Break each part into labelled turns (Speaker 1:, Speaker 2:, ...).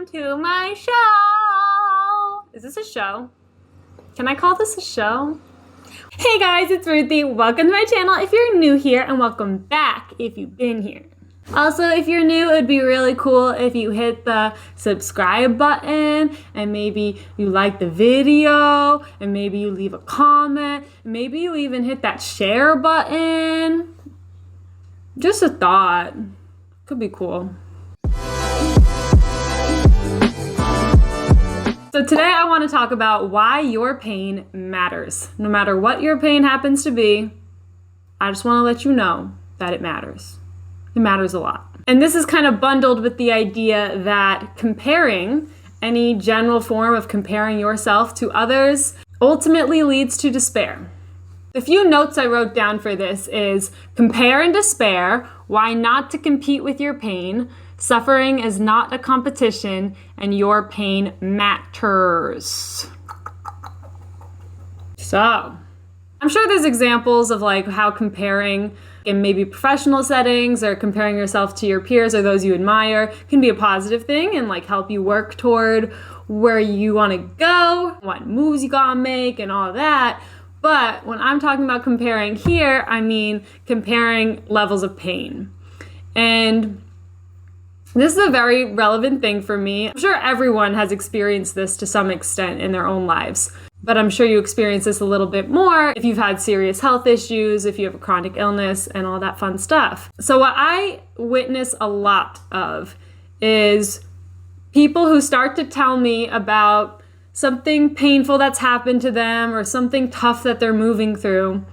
Speaker 1: welcome to my show. Is this a show? Can I call this a show? Hey guys, it's Ruthie. Welcome to my channel if you're new here, and welcome back if you've been here. Also, if you're new, it would be really cool if you hit the subscribe button, and maybe you like the video, and maybe you leave a comment, and maybe you even hit that share button. Just a thought. Could be cool. So today I want to talk about why your pain matters. No matter what your pain happens to be, I just want to let you know that it matters. It matters a lot. And this is kind of bundled with the idea that comparing, any general form of comparing yourself to others, ultimately leads to despair. The few notes I wrote down for this is compare and despair, why not to compete with your pain, suffering is not a competition, and your pain matters. So, I'm sure there's examples of like how comparing in maybe professional settings or comparing yourself to your peers or those you admire can be a positive thing and like help you work toward where you want to go, what moves you gotta make and all of that. But when I'm talking about comparing here, I mean comparing levels of pain. And this is a very relevant thing for me. I'm sure everyone has experienced this to some extent in their own lives, but I'm sure you experience this a little bit more if you've had serious health issues, if you have a chronic illness, and all that fun stuff. So what I witness a lot of is people who start to tell me about something painful that's happened to them or something tough that they're moving through,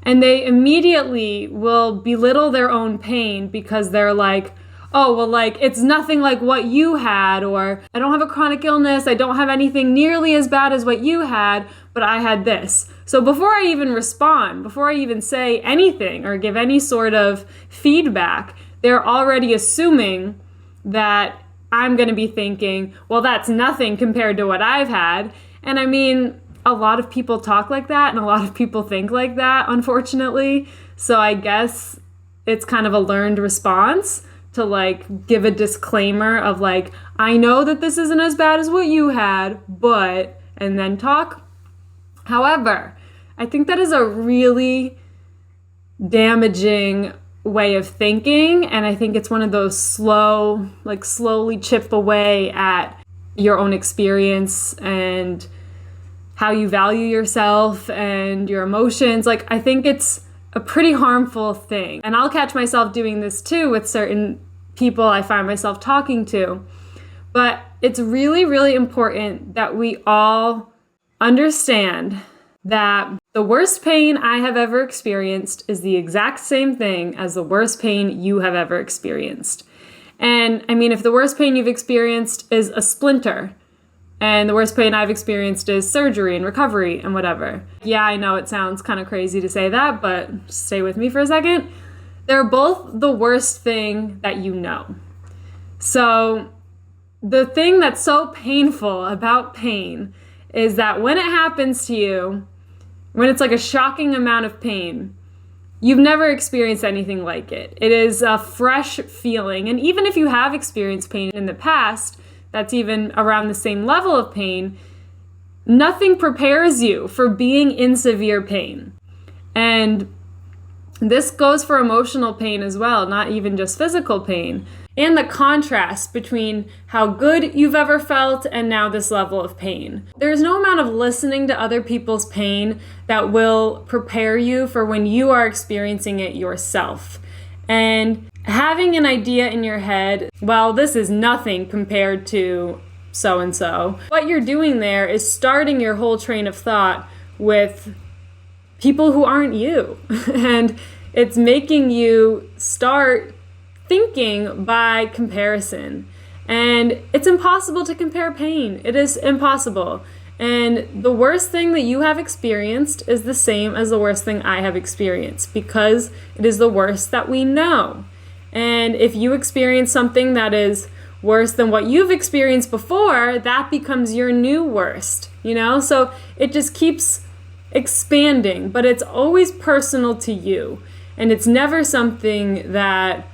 Speaker 1: and they immediately will belittle their own pain because they're like, oh, well, like, it's nothing like what you had, or I don't have a chronic illness, I don't have anything nearly as bad as what you had, but I had this. So before I even respond, before I even say anything or give any sort of feedback, they're already assuming that I'm going to be thinking, well, that's nothing compared to what I've had. And I mean, a lot of people talk like that, and a lot of people think like that, unfortunately. So I guess it's kind of a learned response to like give a disclaimer of like, I know that this isn't as bad as what you had, but, and then talk. However, I think that is a really damaging way of thinking, and I think it's one of those slowly chip away at your own experience and how you value yourself and your emotions. Like, I think it's a pretty harmful thing. And I'll catch myself doing this too with certain people I find myself talking to. But it's really, really important that we all understand that the worst pain I have ever experienced is the exact same thing as the worst pain you have ever experienced. And I mean, if the worst pain you've experienced is a splinter, and the worst pain I've experienced is surgery and recovery and whatever. Yeah, I know it sounds kind of crazy to say that, but stay with me for a second. They're both the worst thing that you know. So the thing that's so painful about pain is that when it happens to you, when it's like a shocking amount of pain, you've never experienced anything like it. It is a fresh feeling. And even if you have experienced pain in the past, that's even around the same level of pain, nothing prepares you for being in severe pain. And this goes for emotional pain as well, not even just physical pain. And the contrast between how good you've ever felt and now this level of pain. There's no amount of listening to other people's pain that will prepare you for when you are experiencing it yourself. And having an idea in your head, well, this is nothing compared to so-and-so. What you're doing there is starting your whole train of thought with people who aren't you. And it's making you start thinking by comparison. And it's impossible to compare pain. It is impossible. And the worst thing that you have experienced is the same as the worst thing I have experienced, because it is the worst that we know. And if you experience something that is worse than what you've experienced before, that becomes your new worst, you know? So it just keeps expanding, but it's always personal to you. And it's never something that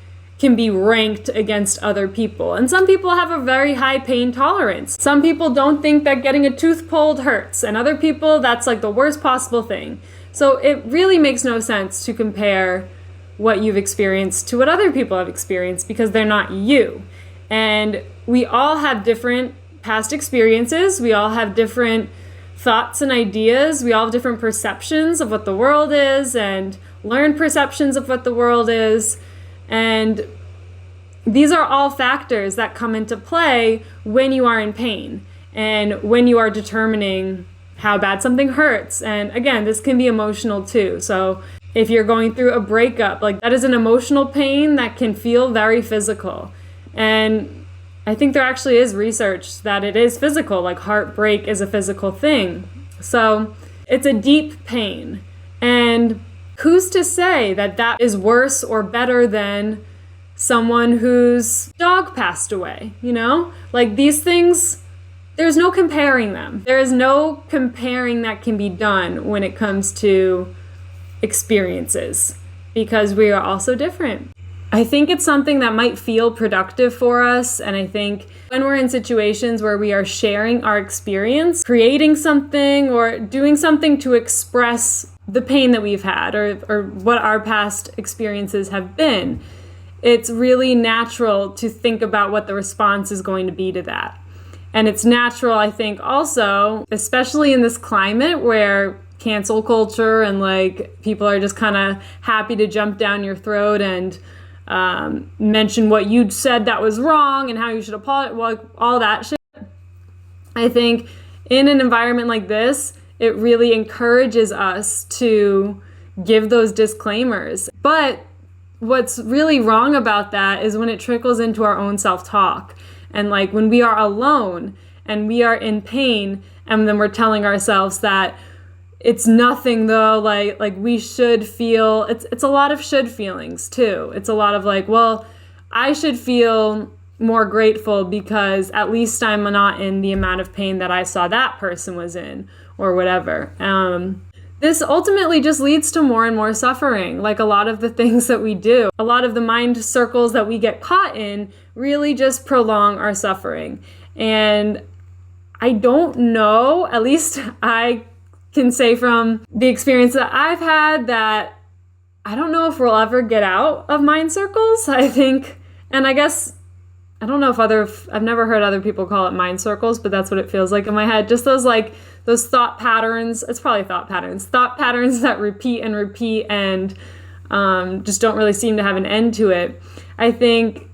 Speaker 1: can be ranked against other people. And some people have a very high pain tolerance. Some people don't think that getting a tooth pulled hurts, and other people, that's like the worst possible thing. So it really makes no sense to compare what you've experienced to what other people have experienced, because they're not you. And we all have different past experiences. We all have different thoughts and ideas. We all have different perceptions of what the world is, and learned perceptions of what the world is. And these are all factors that come into play when you are in pain and when you are determining how bad something hurts. And again, this can be emotional too. So if you're going through a breakup, like that is an emotional pain that can feel very physical. And I think there actually is research that it is physical, like heartbreak is a physical thing. So it's a deep pain. And who's to say that that is worse or better than someone whose dog passed away, you know? Like these things, there's no comparing them. There is no comparing that can be done when it comes to experiences, because we are all so different. I think it's something that might feel productive for us, and I think when we're in situations where we are sharing our experience, creating something or doing something to express the pain that we've had or what our past experiences have been, it's really natural to think about what the response is going to be to that. And it's natural, I think, also, especially in this climate where cancel culture and like people are just kind of happy to jump down your throat and mention what you'd said that was wrong and how you should apologize, all that shit. I think in an environment like this, it really encourages us to give those disclaimers. But what's really wrong about that is when it trickles into our own self-talk. And like when we are alone and we are in pain, and then we're telling ourselves that it's nothing though, like we should feel, it's a lot of should feelings too. It's a lot of like, well, I should feel more grateful because at least I'm not in the amount of pain that I saw that person was in, or whatever. This ultimately just leads to more and more suffering. Like a lot of the things that we do, a lot of the mind circles that we get caught in really just prolong our suffering. And I don't know, at least I can say from the experience that I've had, that I don't know if we'll ever get out of mind circles. I think, and I guess, I don't know if I've never heard other people call it mind circles, but that's what it feels like in my head. Just those thought patterns. It's probably thought patterns that repeat and just don't really seem to have an end to it. I think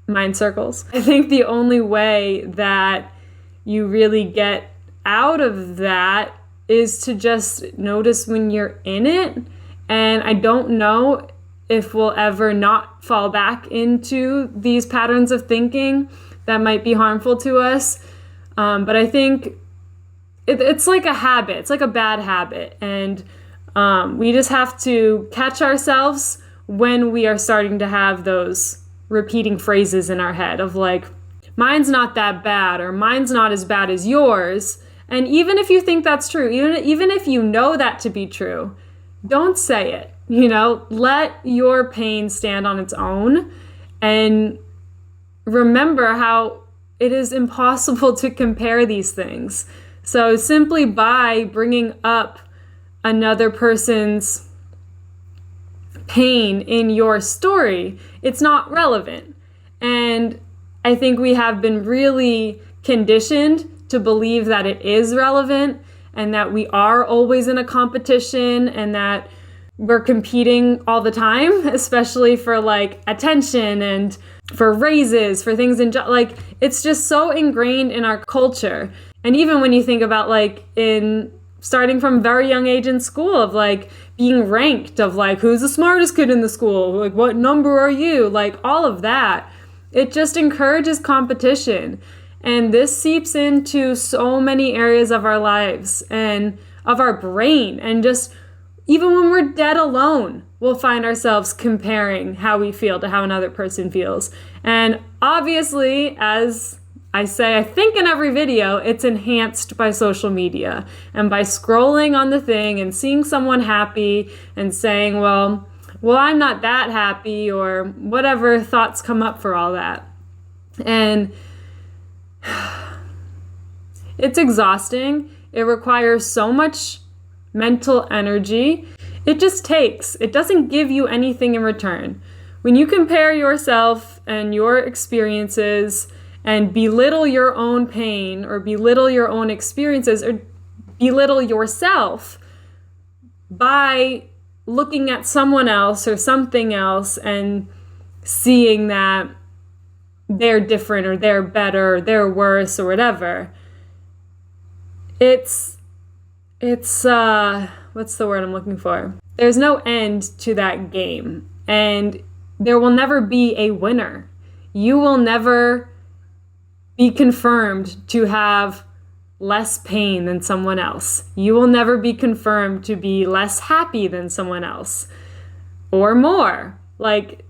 Speaker 1: mind circles. I think the only way that you really get out of that is to just notice when you're in it. And I don't know if we'll ever not fall back into these patterns of thinking that might be harmful to us. But I think it's like a habit. It's like a bad habit. And we just have to catch ourselves when we are starting to have those repeating phrases in our head of like, mine's not that bad, or mine's not as bad as yours. And even if you think that's true, even if you know that to be true, don't say it. You know, let your pain stand on its own, and remember how it is impossible to compare these things. So simply by bringing up another person's pain in your story, it's not relevant. And I think we have been really conditioned to believe that it is relevant, and that we are always in a competition, and that we're competing all the time, especially for like attention and for raises, for things like it's just so ingrained in our culture. And even when you think about like in starting from a very young age in school of like being ranked of like who's the smartest kid in the school, like what number are you, like all of that, it just encourages competition. And this seeps into so many areas of our lives and of our brain. And just even when we're dead alone, we'll find ourselves comparing how we feel to how another person feels. And obviously, as I say, I think in every video, it's enhanced by social media and by scrolling on the thing and seeing someone happy and saying, well, well, I'm not that happy, or whatever thoughts come up for all that. And it's exhausting. It requires so much mental energy. It doesn't give you anything in return. When you compare yourself and your experiences and belittle your own pain or belittle your own experiences or belittle yourself by looking at someone else or something else and seeing that they're different or they're better or they're worse or whatever, it's what's the word I'm looking for? There's no end to that game, and there will never be a winner. You will never be confirmed to have less pain than someone else. You will never be confirmed to be less happy than someone else or more. Like,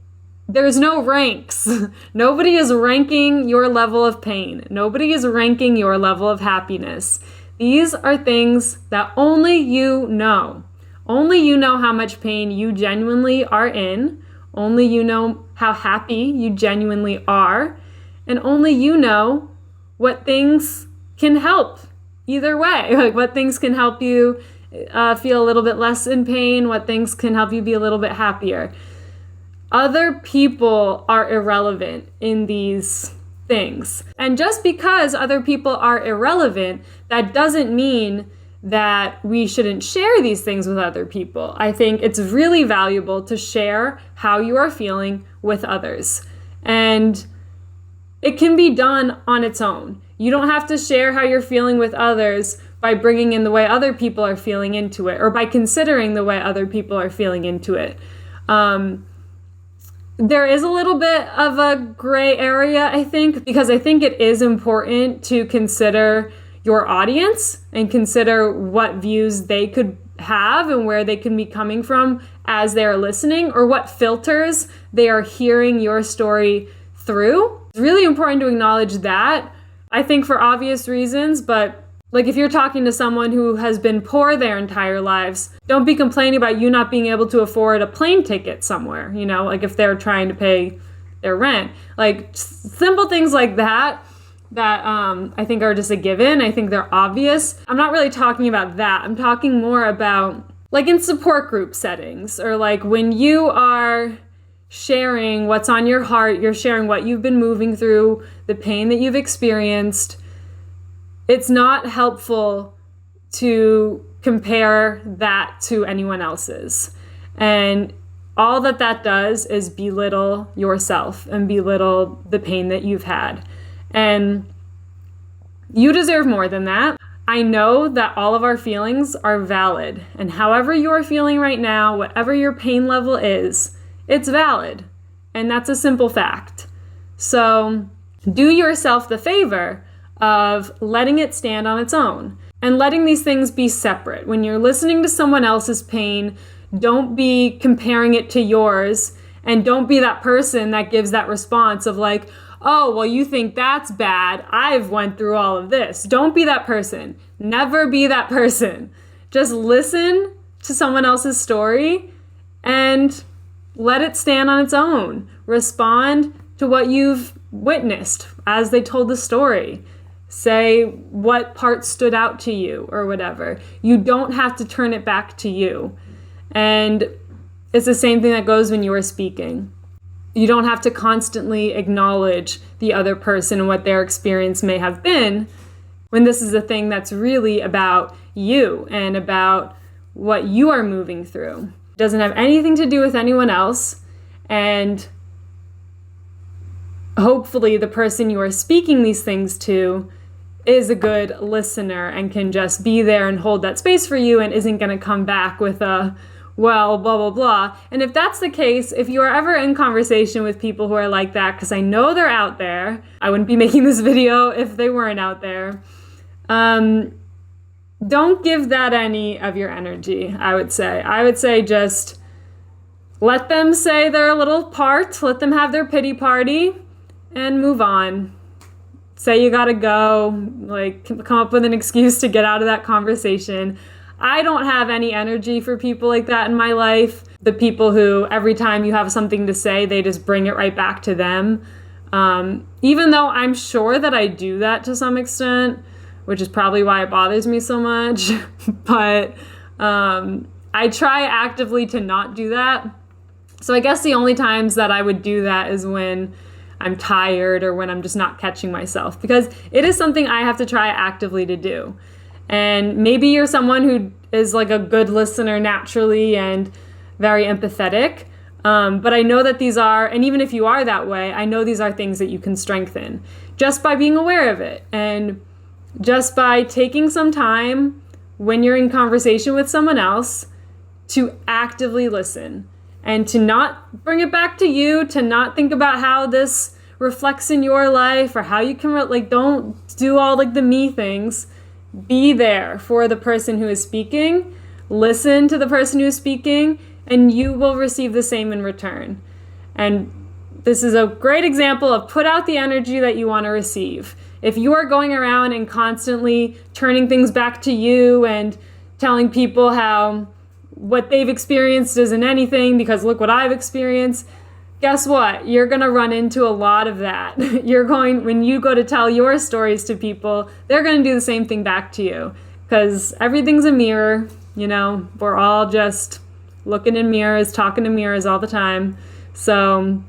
Speaker 1: there's no ranks. Nobody is ranking your level of pain. Nobody is ranking your level of happiness. These are things that only you know. Only you know how much pain you genuinely are in. Only you know how happy you genuinely are. And only you know what things can help either way. Like, what things can help you feel a little bit less in pain, what things can help you be a little bit happier. Other people are irrelevant in these things. And just because other people are irrelevant, that doesn't mean that we shouldn't share these things with other people. I think it's really valuable to share how you are feeling with others. And it can be done on its own. You don't have to share how you're feeling with others by bringing in the way other people are feeling into it, or by considering the way other people are feeling into it. There is a little bit of a gray area, I think, because I think it is important to consider your audience and consider what views they could have and where they can be coming from as they're listening, or what filters they are hearing your story through. It's really important to acknowledge that, I think, for obvious reasons, but like, if you're talking to someone who has been poor their entire lives, don't be complaining about you not being able to afford a plane ticket somewhere, you know, like if they're trying to pay their rent. Like, simple things like that I think are just a given. I think they're obvious. I'm not really talking about that. I'm talking more about, like, in support group settings, or like when you are sharing what's on your heart, you're sharing what you've been moving through, the pain that you've experienced. It's not helpful to compare that to anyone else's. And all that does is belittle yourself and belittle the pain that you've had. And you deserve more than that. I know that all of our feelings are valid. And however you're feeling right now, whatever your pain level is, it's valid. And that's a simple fact. So do yourself the favor of letting it stand on its own and letting these things be separate. When you're listening to someone else's pain, don't be comparing it to yours, and don't be that person that gives that response of like, oh, well, you think that's bad. I've went through all of this. Don't be that person. Never be that person. Just listen to someone else's story and let it stand on its own. Respond to what you've witnessed as they told the story. Say what part stood out to you or whatever. You don't have to turn it back to you. And it's the same thing that goes when you are speaking. You don't have to constantly acknowledge the other person and what their experience may have been, when this is a thing that's really about you and about what you are moving through. It doesn't have anything to do with anyone else. And hopefully the person you are speaking these things to is a good listener and can just be there and hold that space for you and isn't going to come back with a, well, blah, blah, blah. And if that's the case, if you are ever in conversation with people who are like that, because I know they're out there, I wouldn't be making this video if they weren't out there, don't give that any of your energy, I would say. I would say just let them say their little part, let them have their pity party, and move on. Say you gotta go, like, come up with an excuse to get out of that conversation. I don't have any energy for people like that in my life. the people who every time you have something to say, they just bring it right back to them. Even though I'm sure that I do that to some extent, which is probably why it bothers me so much. But I try actively to not do that. So I guess the only times that I would do that is when I'm tired or when I'm just not catching myself, because it is something I have to try actively to do. And maybe you're someone who is like a good listener naturally and very empathetic. But I know that these are, and even if you are that way, I know these are things that you can strengthen just by being aware of it. And just by taking some time when you're in conversation with someone else to actively listen and to not bring it back to you, to not think about how this reflects in your life or how you can, don't do all like the me things. Be there for the person who is speaking, listen to the person who is speaking, and you will receive the same in return. And this is a great example of put out the energy that you want to receive. If you are going around and constantly turning things back to you and telling people how what they've experienced isn't anything because look what I've experienced, guess what? You're going to run into a lot of that. When you go to tell your stories to people, they're going to do the same thing back to you because everything's a mirror. We're all just looking in mirrors, talking to mirrors all the time. So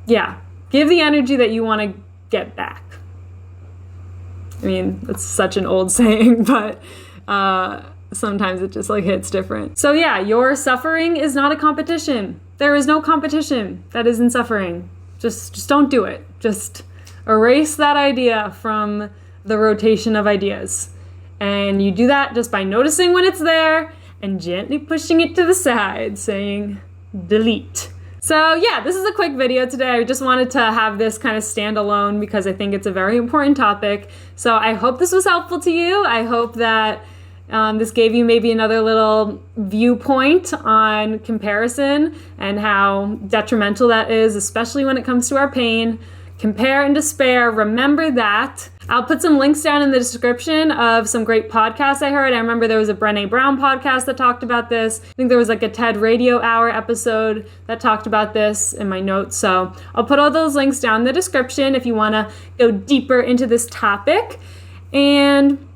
Speaker 1: yeah, give the energy that you want to get back. I mean, that's such an old saying, but sometimes it just hits different. So yeah, your suffering is not a competition. There is no competition that isn't suffering. Just don't do it. Just erase that idea from the rotation of ideas. And you do that just by noticing when it's there and gently pushing it to the side, saying delete. So yeah, this is a quick video today. I just wanted to have this kind of stand alone because I think it's a very important topic. So I hope this was helpful to you. I hope that this gave you maybe another little viewpoint on comparison and how detrimental that is, especially when it comes to our pain. Compare and despair. Remember that. I'll put some links down in the description of some great podcasts I heard. I remember there was a Brené Brown podcast that talked about this. I think there was a TED Radio Hour episode that talked about this in my notes. So I'll put all those links down in the description if you want to go deeper into this topic. And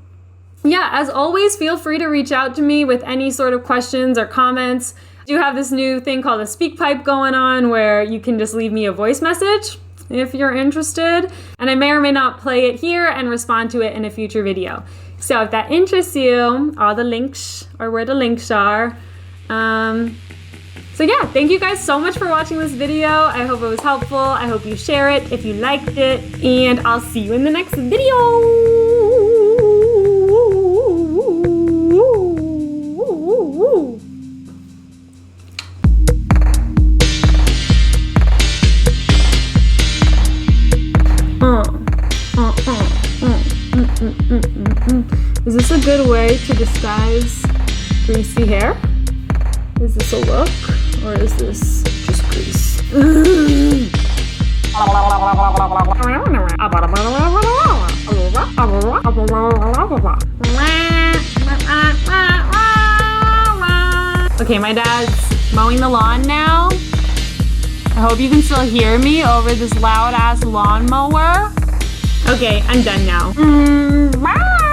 Speaker 1: yeah, as always, feel free to reach out to me with any sort of questions or comments. I do have this new thing called a speak pipe going on where you can just leave me a voice message if you're interested. And I may or may not play it here and respond to it in a future video. So if that interests you, all the links are where the links are. So yeah, thank you guys so much for watching this video. I hope it was helpful. I hope you share it if you liked it. And I'll see you in the next video. Is this a good way to disguise greasy hair? Is this a look, or is this just grease? Okay, my dad's mowing the lawn now. I hope you can still hear me over this loud ass lawnmower. Okay, I'm done now. Bye.